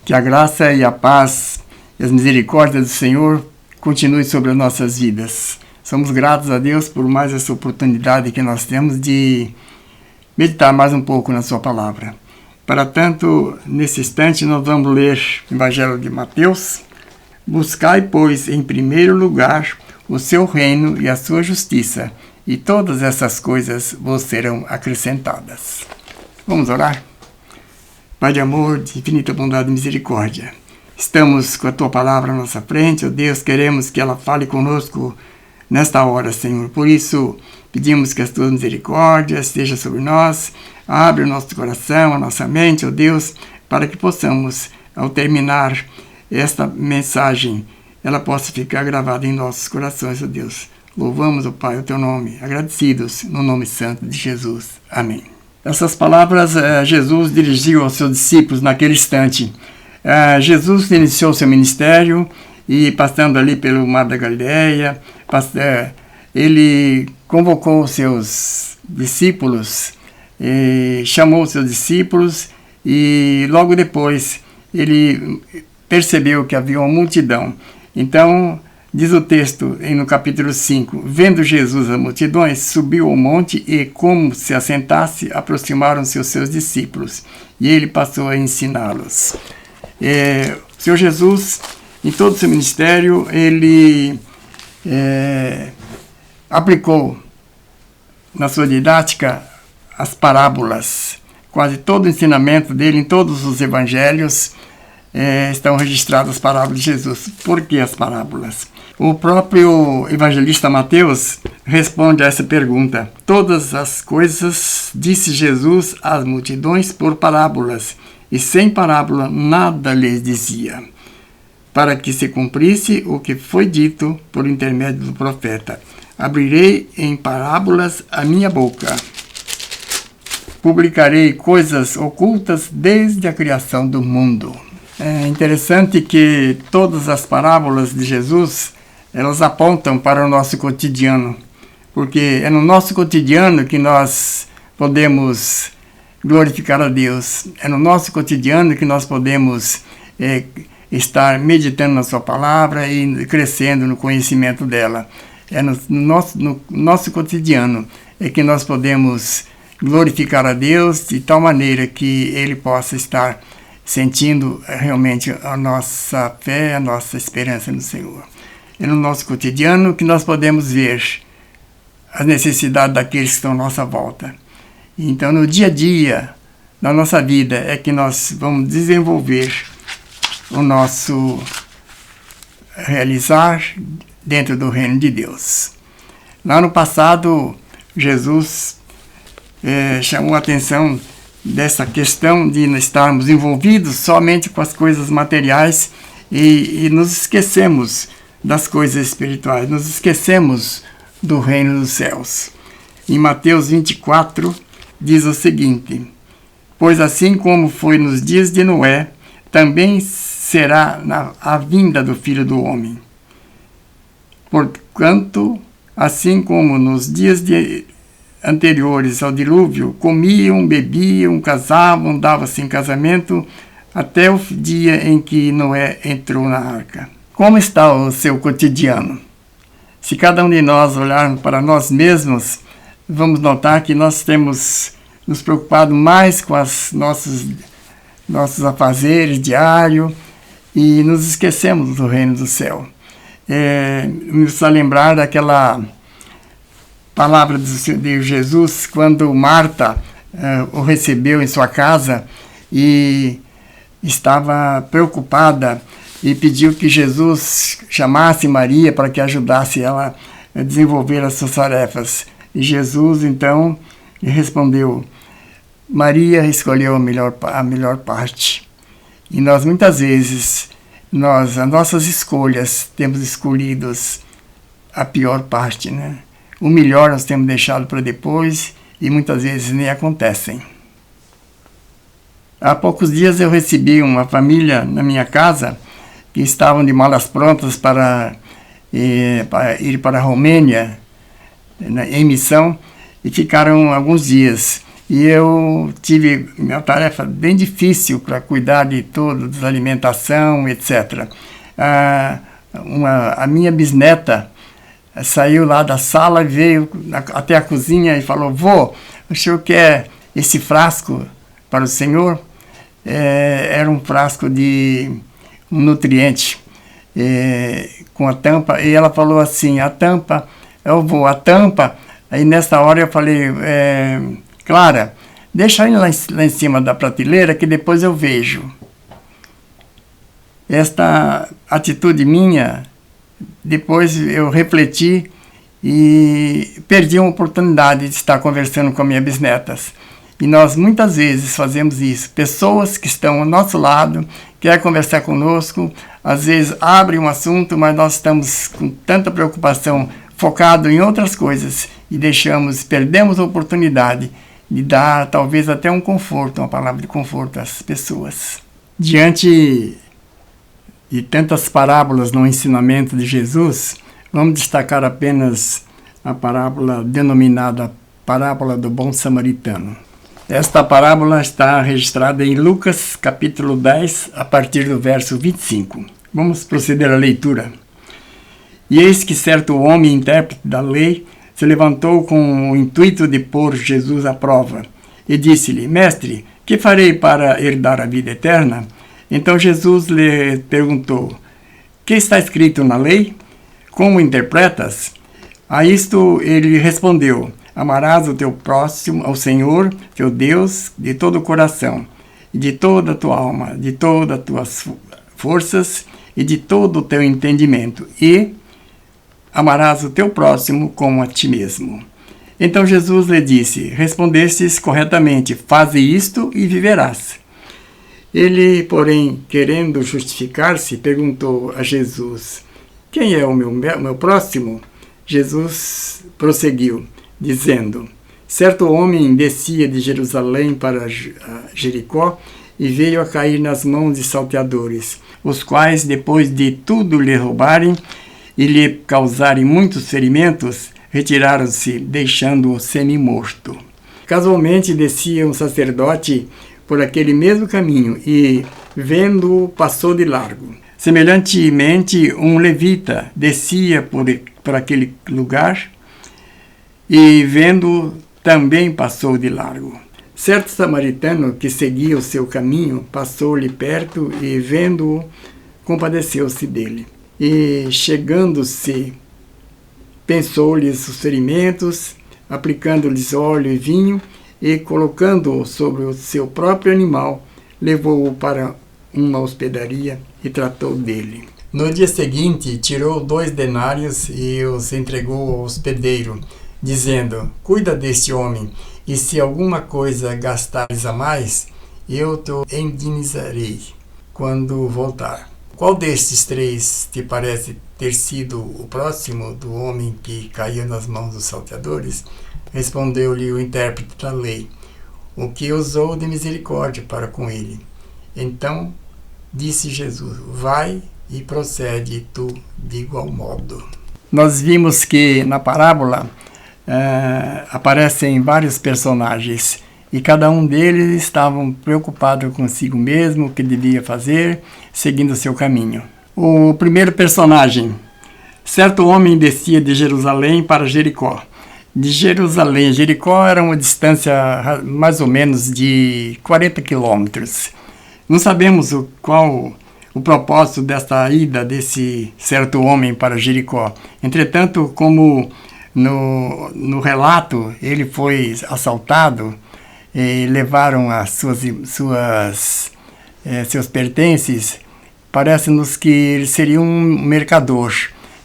Que a graça e a paz e as misericórdias do Senhor continuem sobre as nossas vidas. Somos gratos a Deus por mais essa oportunidade que nós temos de meditar mais um pouco na sua palavra. Para tanto, nesse instante, nós vamos ler o Evangelho de Mateus. Buscai, pois, em primeiro lugar o seu reino e a sua justiça, e todas essas coisas vos serão acrescentadas. Vamos orar? Pai de amor, de infinita bondade e misericórdia, estamos com a Tua palavra à nossa frente, ó Deus, queremos que ela fale conosco nesta hora, Senhor. Por isso, pedimos que as Tuas misericórdias estejam sobre nós, abre o nosso coração, a nossa mente, ó Deus, para que possamos, ao terminar esta mensagem, ela possa ficar gravada em nossos corações, ó Deus. Louvamos, ó Pai, o Teu nome, agradecidos no nome santo de Jesus. Amém. Essas palavras Jesus dirigiu aos seus discípulos naquele instante. Jesus iniciou seu ministério e, passando ali pelo Mar da Galileia, ele convocou seus discípulos, chamou seus discípulos e logo depois ele percebeu que havia uma multidão. Então, diz o texto no capítulo 5, vendo Jesus as multidões, subiu ao monte e, como se assentasse, aproximaram-se os seus discípulos, e ele passou a ensiná-los. O Senhor Jesus, em todo o seu ministério, ele aplicou na sua didática as parábolas. Quase todo o ensinamento dele, em todos os evangelhos, estão registradas as parábolas de Jesus. Por que as parábolas? O próprio evangelista Mateus responde a essa pergunta. Todas as coisas disse Jesus às multidões por parábolas, e sem parábola nada lhes dizia, para que se cumprisse o que foi dito por intermédio do profeta. Abrirei em parábolas a minha boca. Publicarei coisas ocultas desde a criação do mundo. É interessante que todas as parábolas de Jesus, elas apontam para o nosso cotidiano, porque é no nosso cotidiano que nós podemos glorificar a Deus, é no nosso cotidiano que nós podemos estar meditando na sua palavra e crescendo no conhecimento dela. É no nosso cotidiano é que nós podemos glorificar a Deus de tal maneira que Ele possa estar sentindo realmente a nossa fé, a nossa esperança no Senhor. É no nosso cotidiano que nós podemos ver as necessidades daqueles que estão à nossa volta. Então, no dia a dia da nossa vida é que nós vamos desenvolver o nosso realizar dentro do reino de Deus. Lá no passado, Jesus chamou a atenção dessa questão de estarmos envolvidos somente com as coisas materiais e nos esquecemos das coisas espirituais, nos esquecemos do reino dos céus. Em Mateus 24, diz o seguinte: pois assim como foi nos dias de Noé, também será a vinda do Filho do Homem. Porquanto, assim como nos dias anteriores ao dilúvio, comiam, bebiam, casavam, davam-se em casamento, até o dia em que Noé entrou na arca. Como está o seu cotidiano? Se cada um de nós olharmos para nós mesmos, vamos notar que nós temos nos preocupado mais com os nossos afazeres diários e nos esquecemos do reino do céu. Me precisa lembrar daquela palavra de Jesus quando Marta o recebeu em sua casa e estava preocupada e pediu que Jesus chamasse Maria para que ajudasse ela a desenvolver as suas tarefas. E Jesus, então, lhe respondeu: Maria escolheu a melhor parte. E nós, muitas vezes, as nossas escolhas, temos escolhido a pior parte, né? O melhor nós temos deixado para depois e muitas vezes nem acontecem. Há poucos dias eu recebi uma família na minha casa que estavam de malas prontas para ir para a Romênia em missão e ficaram alguns dias. e eu tive uma tarefa bem difícil para cuidar de tudo, da alimentação, etc. A minha bisneta saiu lá da sala, veio até a cozinha e falou: vô, o senhor quer esse frasco para o senhor? Era um frasco de um nutriente com a tampa, e ela falou assim: a tampa, eu vou, a tampa. Aí nessa hora eu falei: Clara, deixa ele lá em cima da prateleira que depois eu vejo. Esta atitude minha, depois eu refleti e perdi uma oportunidade de estar conversando com minhas bisnetas. E nós muitas vezes fazemos isso. Pessoas que estão ao nosso lado, querem conversar conosco, às vezes abrem um assunto, mas nós estamos com tanta preocupação, focado em outras coisas, e perdemos a oportunidade de dar talvez até um conforto, uma palavra de conforto às pessoas. Diante de tantas parábolas no ensinamento de Jesus, vamos destacar apenas a parábola denominada Parábola do Bom Samaritano. Esta parábola está registrada em Lucas, capítulo 10, a partir do verso 25. Vamos proceder à leitura. E eis que certo homem, intérprete da lei, se levantou com o intuito de pôr Jesus à prova, e disse-lhe: Mestre, que farei para herdar a vida eterna? Então Jesus lhe perguntou: que está escrito na lei? Como interpretas? A isto ele respondeu: amarás o teu próximo, ao Senhor, teu Deus, de todo o coração, e de toda a tua alma, de todas as tuas forças, e de todo o teu entendimento, e amarás o teu próximo como a ti mesmo. Então Jesus lhe disse: respondestes corretamente, faze isto e viverás. Ele, porém, querendo justificar-se, perguntou a Jesus: quem é o meu próximo? Jesus prosseguiu, dizendo: certo homem descia de Jerusalém para Jericó e veio a cair nas mãos de salteadores, os quais, depois de tudo lhe roubarem e lhe causarem muitos ferimentos, retiraram-se, deixando-o semi-morto. Casualmente descia um sacerdote por aquele mesmo caminho e, vendo-o, passou de largo. Semelhantemente, um levita descia por aquele lugar e, vendo-o, também passou de largo. Certo samaritano que seguia o seu caminho passou-lhe perto e, vendo-o, compadeceu-se dele. E, chegando-se, pensou-lhes os ferimentos, aplicando-lhes óleo e vinho, e, colocando-o sobre o seu próprio animal, levou-o para uma hospedaria e tratou dele. No dia seguinte, tirou 2 denários e os entregou ao hospedeiro, dizendo: cuida deste homem, e se alguma coisa gastares a mais, eu te indenizarei quando voltar. Qual destes 3 te parece ter sido o próximo do homem que caiu nas mãos dos salteadores? Respondeu-lhe o intérprete da lei: o que usou de misericórdia para com ele. Então disse Jesus: vai e procede tu de igual modo. Nós vimos que na parábola aparecem vários personagens e cada um deles estavam preocupados consigo mesmo, o que devia fazer, seguindo o seu caminho. O primeiro personagem: certo homem descia de Jerusalém para Jericó. De Jerusalém a Jericó era uma distância mais ou menos de 40 quilômetros. Não sabemos qual o propósito desta ida desse certo homem para Jericó. Entretanto, como no relato ele foi assaltado, e levaram seus pertences, parece-nos que ele seria um mercador.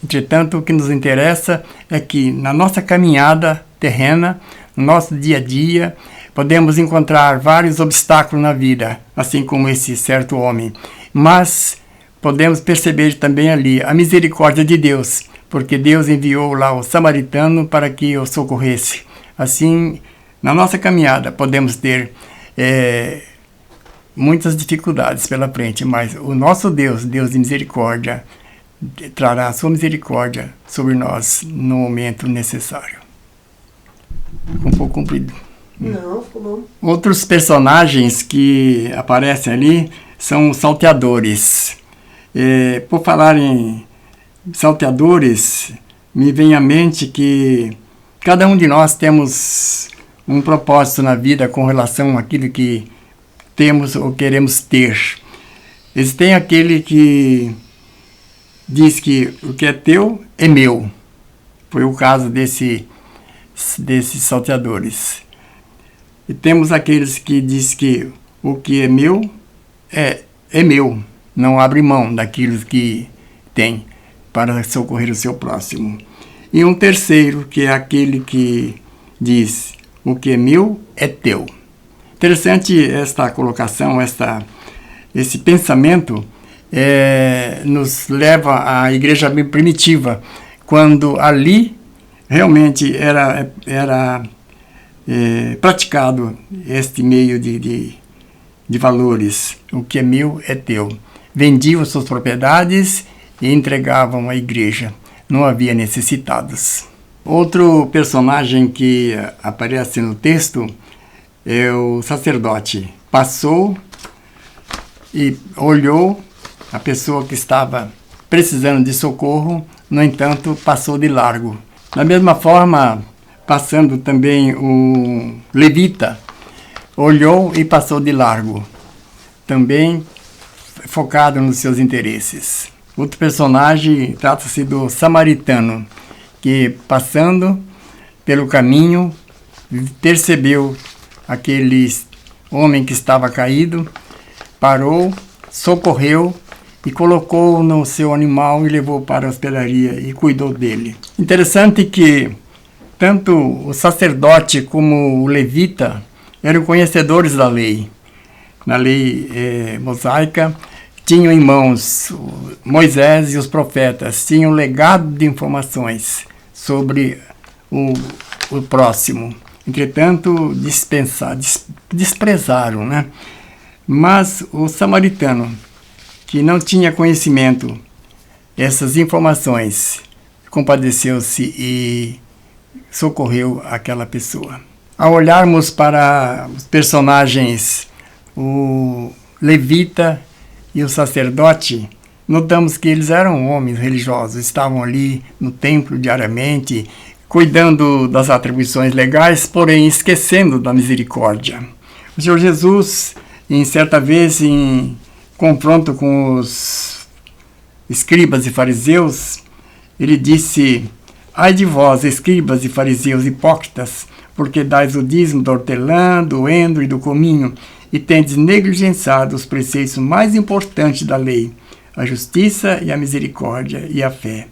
Entretanto, o que nos interessa é que na nossa caminhada terrena, no nosso dia a dia, podemos encontrar vários obstáculos na vida, assim como esse certo homem. Mas podemos perceber também ali a misericórdia de Deus, porque Deus enviou lá o samaritano para que o socorresse. Assim, na nossa caminhada podemos ter muitas dificuldades pela frente, mas o nosso Deus, Deus de misericórdia, trará a sua misericórdia sobre nós no momento necessário. Um pouco comprido. Não, ficou bom. Outros personagens que aparecem ali são os salteadores. Por falar em salteadores, me vem à mente que cada um de nós temos um propósito na vida com relação àquilo que temos ou queremos ter. Tem aquele que diz que o que é teu é meu. Foi o caso desses salteadores. E temos aqueles que diz que o que é meu é meu. Não abre mão daquilo que tem para socorrer o seu próximo. E um terceiro, que é aquele que diz o que é meu é teu. Interessante esta colocação, esse pensamento nos leva à igreja primitiva, quando ali realmente era praticado este meio de valores. O que é meu é teu. Vendiam suas propriedades e entregavam à igreja. Não havia necessitados. Outro personagem que aparece no texto é o sacerdote. Passou e olhou a pessoa que estava precisando de socorro, no entanto, passou de largo. Da mesma forma, passando também o levita, olhou e passou de largo, também focado nos seus interesses. Outro personagem trata-se do samaritano, que passando pelo caminho, percebeu aquele homem que estava caído, parou, socorreu e colocou no seu animal e levou para a hospedaria e cuidou dele. Interessante que tanto o sacerdote como o levita eram conhecedores da lei. Na lei mosaica, tinham em mãos Moisés e os profetas, tinham um legado de informações sobre o próximo. Entretanto, desprezaram, né? Mas o samaritano, que não tinha conhecimento dessas informações, compadeceu-se e socorreu aquela pessoa. Ao olharmos para os personagens, o levita e o sacerdote, notamos que eles eram homens religiosos, estavam ali no templo diariamente, cuidando das atribuições legais, porém esquecendo da misericórdia. O Senhor Jesus, em certa vez, em confronto com os escribas e fariseus, ele disse: ai de vós, escribas e fariseus hipócritas, porque dais o dízimo da hortelã, do endro e do cominho, e tendes negligenciado os preceitos mais importantes da lei, a justiça e a misericórdia e a fé.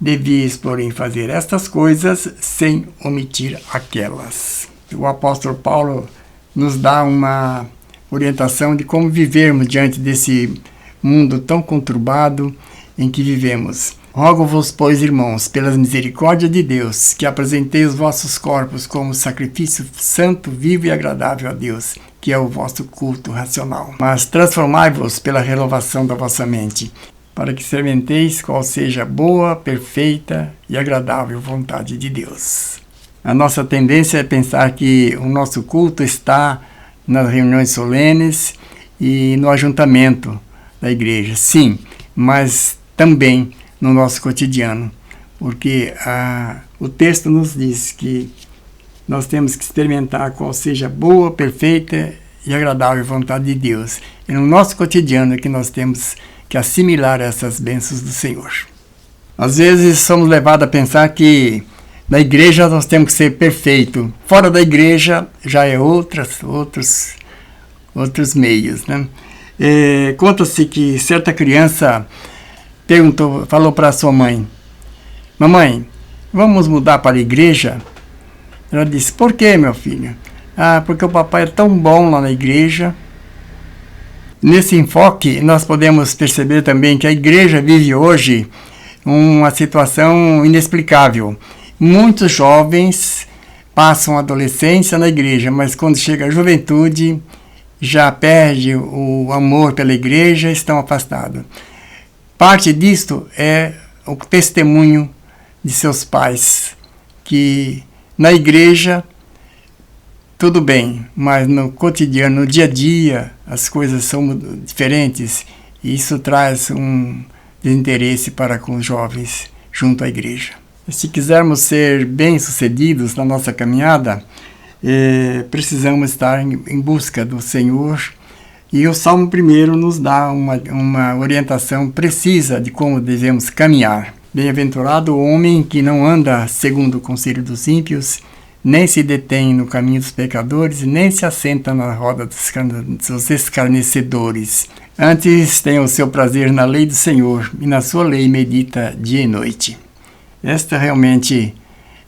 Devias, porém, fazer estas coisas sem omitir aquelas. O apóstolo Paulo nos dá uma orientação de como vivermos diante desse mundo tão conturbado em que vivemos. Rogo-vos, pois, irmãos, pelas misericórdias de Deus, que apresentei os vossos corpos como sacrifício santo, vivo e agradável a Deus, que é o vosso culto racional. Mas transformai-vos pela renovação da vossa mente, para que experimenteis qual seja a boa, perfeita e agradável vontade de Deus. A nossa tendência é pensar que o nosso culto está nas reuniões solenes e no ajuntamento da igreja. Sim, mas também no nosso cotidiano, porque o texto nos diz que nós temos que experimentar qual seja a boa, perfeita e agradável vontade de Deus. E no nosso cotidiano é que nós temos que assimilar essas bênçãos do Senhor. Às vezes somos levados a pensar que na igreja nós temos que ser perfeito. Fora da igreja já é outros meios, né? Conta-se que certa criança falou para sua mãe: mamãe, vamos mudar para a igreja? Ela disse: por que, meu filho? Porque o papai é tão bom lá na igreja. Nesse enfoque, nós podemos perceber também que a igreja vive hoje uma situação inexplicável. Muitos jovens passam a adolescência na igreja, mas quando chega a juventude, já perde o amor pela igreja, estão afastados. Parte disto é o testemunho de seus pais, que na igreja tudo bem, mas no cotidiano, no dia a dia, as coisas são diferentes e isso traz um desinteresse para com os jovens junto à igreja. Se quisermos ser bem-sucedidos na nossa caminhada, precisamos estar em busca do Senhor, e o Salmo 1 nos dá uma orientação precisa de como devemos caminhar. Bem-aventurado o homem que não anda segundo o conselho dos ímpios, nem se detém no caminho dos pecadores, nem se assenta na roda dos escarnecedores. Antes tem o seu prazer na lei do Senhor, e na sua lei medita dia e noite. Esta realmente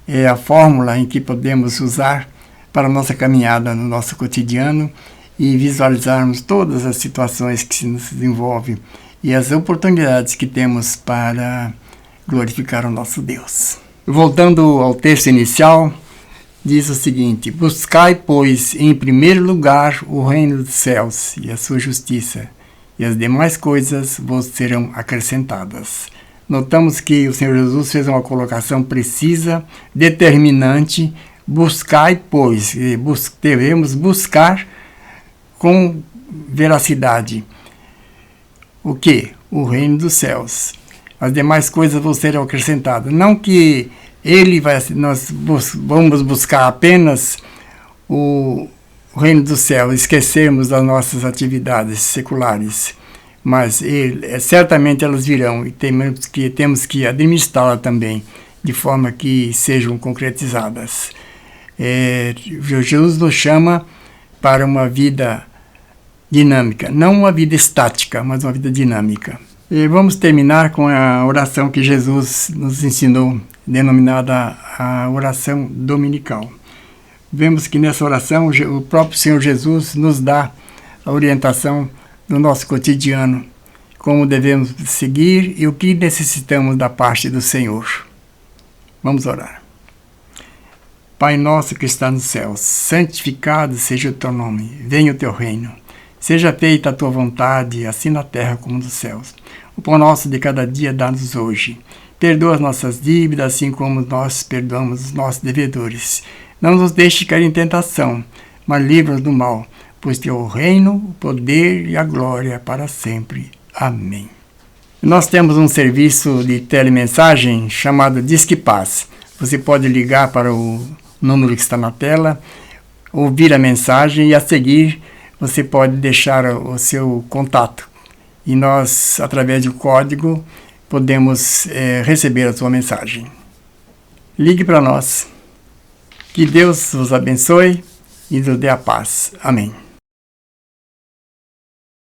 é a fórmula em que podemos usar para a nossa caminhada no nosso cotidiano e visualizarmos todas as situações que se nos desenvolvem e as oportunidades que temos para glorificar o nosso Deus. Voltando ao texto inicial, diz o seguinte: buscai, pois, em primeiro lugar o reino dos céus e a sua justiça, e as demais coisas vos serão acrescentadas. Notamos que o Senhor Jesus fez uma colocação precisa, determinante. Buscai, pois, devemos buscar com veracidade. O que? O reino dos céus. As demais coisas vão ser acrescentadas. Não que nós vamos buscar apenas o reino do céu, esquecermos das nossas atividades seculares, mas certamente elas virão e temos que administrá-las também, de forma que sejam concretizadas. Jesus nos chama para uma vida dinâmica, não uma vida estática, mas uma vida dinâmica. E vamos terminar com a oração que Jesus nos ensinou, denominada a oração dominical. Vemos que nessa oração o próprio Senhor Jesus nos dá a orientação do nosso cotidiano, como devemos seguir e o que necessitamos da parte do Senhor. Vamos orar. Pai nosso que está nos céus, santificado seja o teu nome, venha o teu reino. Seja feita a tua vontade, assim na terra como nos céus. O pão nosso de cada dia dá-nos hoje. Perdoa as nossas dívidas, assim como nós perdoamos os nossos devedores. Não nos deixe cair em tentação, mas livra-nos do mal, pois teu o reino, o poder e a glória para sempre. Amém. Nós temos um serviço de telemensagem chamado Disque Paz. Você pode ligar para o número que está na tela, ouvir a mensagem e a seguir você pode deixar o seu contato. E nós, através do código, podemos receber a sua mensagem. Ligue para nós. Que Deus vos abençoe e nos dê a paz. Amém.